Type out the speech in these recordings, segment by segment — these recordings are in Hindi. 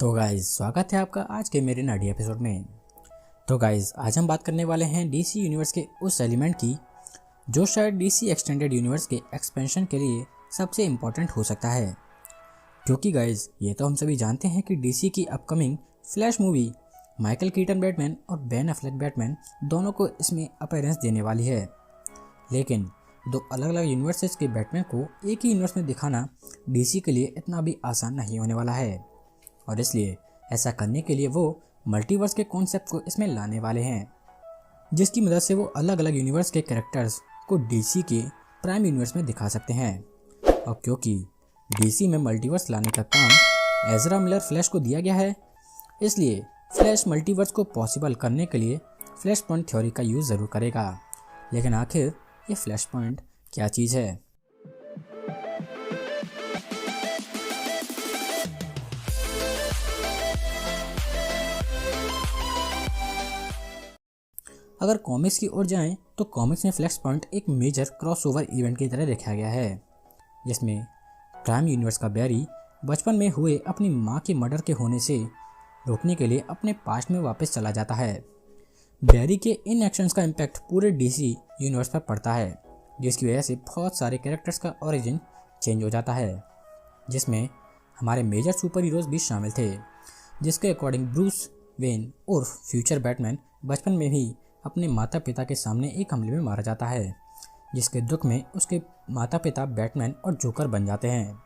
तो गाइज स्वागत है आपका आज के मेरे नए एपिसोड में। तो गाइज आज हम बात करने वाले हैं डीसी यूनिवर्स के उस एलिमेंट की जो शायद डीसी एक्सटेंडेड यूनिवर्स के एक्सपेंशन के लिए सबसे इम्पोर्टेंट हो सकता है, क्योंकि गाइज ये तो हम सभी जानते हैं कि डीसी की upcoming flash movie Michael Keaton Batman और बेन एफ्लेक बैटमैन दोनों को इसमें अपीयरेंस देने वाली है। लेकिन दो अलग अलग यूनिवर्सेस के बैटमैन को एक ही यूनिवर्स में दिखाना डीसी के लिए इतना भी आसान नहीं होने वाला है, और इसलिए ऐसा करने के लिए वो मल्टीवर्स के कॉन्सेप्ट को इसमें लाने वाले हैं, जिसकी मदद से वो अलग अलग यूनिवर्स के कैरेक्टर्स को डीसी के प्राइम यूनिवर्स में दिखा सकते हैं। और क्योंकि डीसी में मल्टीवर्स लाने का काम एजरा मिलर फ्लैश को दिया गया है, इसलिए फ्लैश मल्टीवर्स को पॉसिबल करने के लिए फ्लैश पॉइंट थ्योरी का यूज़ ज़रूर करेगा। लेकिन आखिर ये फ्लैश पॉइंट क्या चीज़ है? अगर कॉमिक्स की ओर जाएं तो कॉमिक्स में फ्लैश पॉइंट एक मेजर क्रॉसओवर इवेंट की तरह देखा गया है, जिसमें प्राइम यूनिवर्स का बैरी बचपन में हुए अपनी मां के मर्डर के होने से रोकने के लिए अपने पास्ट में वापस चला जाता है। बैरी के इन एक्शंस का इम्पैक्ट पूरे डीसी यूनिवर्स पर पड़ता है, जिसकी वजह से बहुत सारे कैरेक्टर्स का ओरिजिन चेंज हो जाता है, जिसमें हमारे मेजर सुपर हीरोज भी शामिल थे, जिसके अकॉर्डिंग ब्रूस वेन और फ्यूचर बैटमैन बचपन में ही अपने माता पिता के सामने एक हमले में मारा जाता है, जिसके दुख में उसके माता पिता बैटमैन और जोकर बन जाते हैं।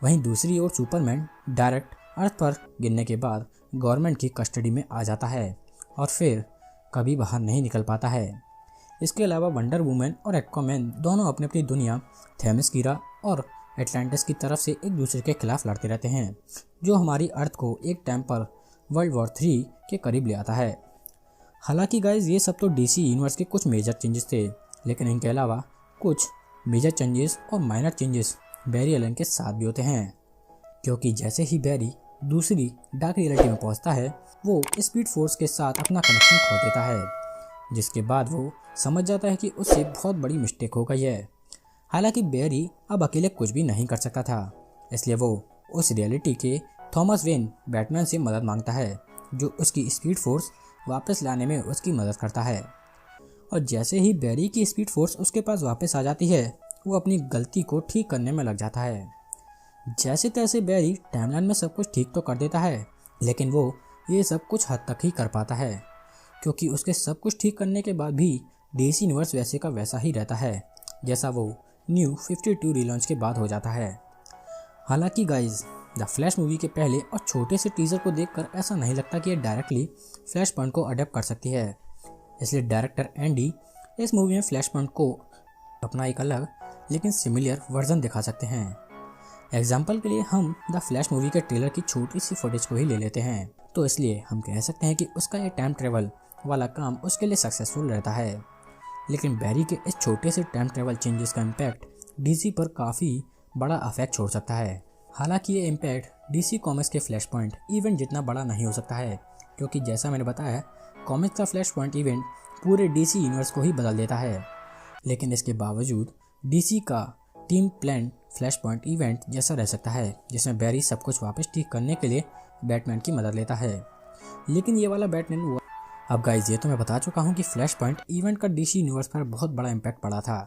वहीं दूसरी ओर सुपरमैन डायरेक्ट अर्थ पर गिरने के बाद गवर्नमेंट की कस्टडी में आ जाता है और फिर कभी बाहर नहीं निकल पाता है। इसके अलावा वंडर वुमन और एक्वामैन दोनों अपनी अपनी दुनिया थेमिस्कीरा और एटलांटिस की तरफ से एक दूसरे के खिलाफ लड़ते रहते हैं, जो हमारी अर्थ को एक टाइम पर वर्ल्ड वॉर 3 के करीब ले आता है। हालांकि गाइज ये सब तो डीसी यूनिवर्स के कुछ मेजर चेंजेस थे, लेकिन इनके अलावा कुछ मेजर चेंजेस और माइनर चेंजेस बैरी एलन के साथ भी होते हैं, क्योंकि जैसे ही बैरी दूसरी डार्क रियलिटी में पहुंचता है, वो स्पीड फोर्स के साथ अपना कनेक्शन खो देता है, जिसके बाद वो समझ जाता है कि उससे बहुत बड़ी मिस्टेक हो गई है। हालांकि बैरी अब अकेले कुछ भी नहीं कर सकता था, इसलिए वो उस रियलिटी के थॉमस वेन बैटमैन से मदद मांगता है, जो उसकी स्पीड फोर्स वापस लाने में उसकी मदद करता है। और जैसे ही बैरी की स्पीड फोर्स उसके पास वापस आ जाती है, वो अपनी गलती को ठीक करने में लग जाता है। जैसे तैसे बैरी टाइमलाइन में सब कुछ ठीक तो कर देता है, लेकिन वो ये सब कुछ हद तक ही कर पाता है, क्योंकि उसके सब कुछ ठीक करने के बाद भी डीसी यूनिवर्स वैसे का वैसा ही रहता है, जैसा वो न्यू 52 रिलॉन्च के बाद हो जाता है। हालांकि गाइज द फ्लैश मूवी के पहले और छोटे से टीजर को देखकर ऐसा नहीं लगता कि ये डायरेक्टली फ्लैश पॉइंट को अडेप्ट कर सकती है, इसलिए डायरेक्टर एंडी इस मूवी में फ्लैश पॉइंट को अपना एक अलग लेकिन सिमिलर वर्जन दिखा सकते हैं। एग्जाम्पल के लिए हम द फ्लैश मूवी के ट्रेलर की छोटी सी फुटेज को ही ले लेते हैं, तो इसलिए हम कह सकते हैं कि उसका ये टाइम ट्रेवल वाला काम उसके लिए सक्सेसफुल रहता है। लेकिन बैरी के इस छोटे से टाइम ट्रेवल चेंजेस का इम्पैक्ट डीसी पर काफ़ी बड़ा अफेक्ट छोड़ सकता है। हालांकि ये इम्पैक्ट डीसी कॉमिक्स के फ्लैश पॉइंट इवेंट जितना बड़ा नहीं हो सकता है, क्योंकि जैसा मैंने बताया कॉमिक्स का फ्लैश पॉइंट इवेंट पूरे डीसी यूनिवर्स को ही बदल देता है। लेकिन इसके बावजूद डीसी का team plan flash point event जैसा रह सकता है, जिसमें बैरी सब कुछ वापस ठीक करने के लिए बैटमैन की मदद लेता है। लेकिन ये वाला बैटमैन हुआ। अब गाइज ये तो मैं बता चुका हूँ कि फ्लैश पॉइंट इवेंट का डीसी यूनिवर्स पर बहुत बड़ा इम्पैक्ट पड़ा था,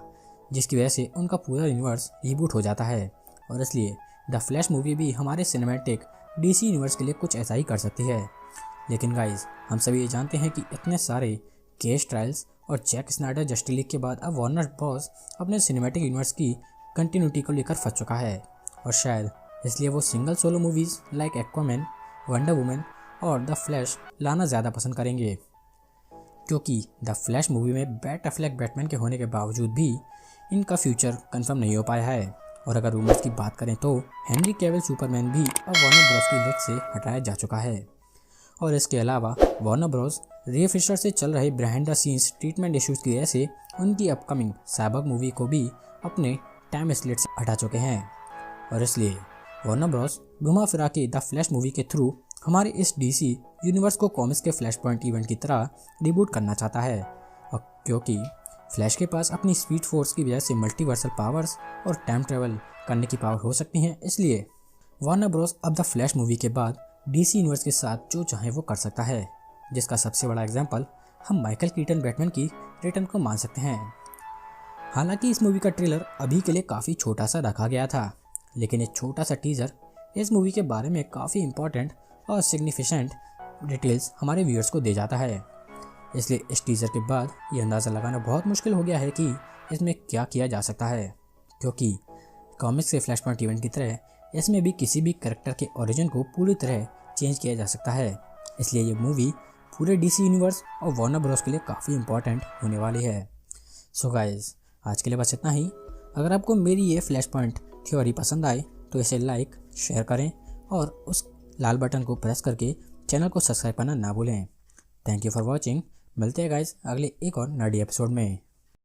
जिसकी वजह से उनका पूरा यूनिवर्स रिबूट हो जाता है, और इसलिए द फ्लैश मूवी भी हमारे सिनेमैटिक डीसी यूनिवर्स के लिए कुछ ऐसा ही कर सकती है। लेकिन गाइज हम सभी ये जानते हैं कि इतने सारे केस ट्रायल्स और जैक स्नाइडर जस्टिस लीग के बाद अब वार्नर ब्रॉस अपने सिनेमैटिक यूनिवर्स की कंटिन्यूटी को लेकर फंस चुका है, और शायद इसलिए वो single solo movies like Aquaman, wonder woman और द फ्लैश लाना ज़्यादा पसंद करेंगे, क्योंकि द फ्लैश मूवी में बैट एफ्लेक बैटमैन के होने के बावजूद भी इनका फ्यूचर कंफर्म नहीं हो पाया है। और अगर रूमर्स की बात करें तो हेनरी कैविल सुपरमैन भी अब वार्नर ब्रॉस की लिस्ट से हटाया जा चुका है। और इसके अलावा वार्नर ब्रॉस रे फिशर से चल रहे behind the scenes treatment issues की वजह से उनकी अपकमिंग साइबॉर्ग मूवी को भी अपने टाइम स्लेट से हटा चुके हैं, और इसलिए वार्नर ब्रॉस घुमा फिरा के द फ्लैश मूवी के थ्रू हमारे इस डीसी यूनिवर्स को कॉमिक्स के फ्लैश पॉइंट इवेंट की तरह रिबूट करना चाहता है। और क्योंकि फ्लैश के पास अपनी स्पीड फोर्स की वजह से मल्टीवर्सल पावर्स और टाइम ट्रेवल करने की पावर हो सकती हैं, इसलिए वार्नर ब्रॉस अब द फ्लैश मूवी के बाद डीसी यूनिवर्स के साथ जो चाहे वो कर सकता है, जिसका सबसे बड़ा एग्जाम्पल हम माइकल कीटन बैटमैन की रिटर्न को मान सकते हैं। हालांकि इस मूवी का ट्रेलर अभी के लिए काफ़ी छोटा सा रखा गया था, लेकिन एक छोटा सा टीजर इस मूवी के बारे में काफ़ी इंपॉर्टेंट और सिग्निफिकेंट डिटेल्स हमारे व्यूअर्स को दे जाता है। इसलिए इस टीजर के बाद ये अंदाज़ा लगाना बहुत मुश्किल हो गया है कि इसमें क्या किया जा सकता है, क्योंकि कॉमिक्स के फ्लैश पॉइंट इवेंट की तरह इसमें भी किसी भी कैरेक्टर के ओरिजिन को पूरी तरह चेंज किया जा सकता है। इसलिए ये मूवी पूरे डीसी यूनिवर्स और वार्नर ब्रोस के लिए काफ़ी इंपॉर्टेंट होने वाली है। सो गाइस, आज के लिए बस इतना ही। अगर आपको मेरी ये फ्लैश पॉइंट थ्योरी पसंद आए तो इसे लाइक शेयर करें और उस लाल बटन को प्रेस करके चैनल को सब्सक्राइब करना ना भूलें। Thank you for watching. मिलते हैं गाइस अगले एक और नर्डी एपिसोड में।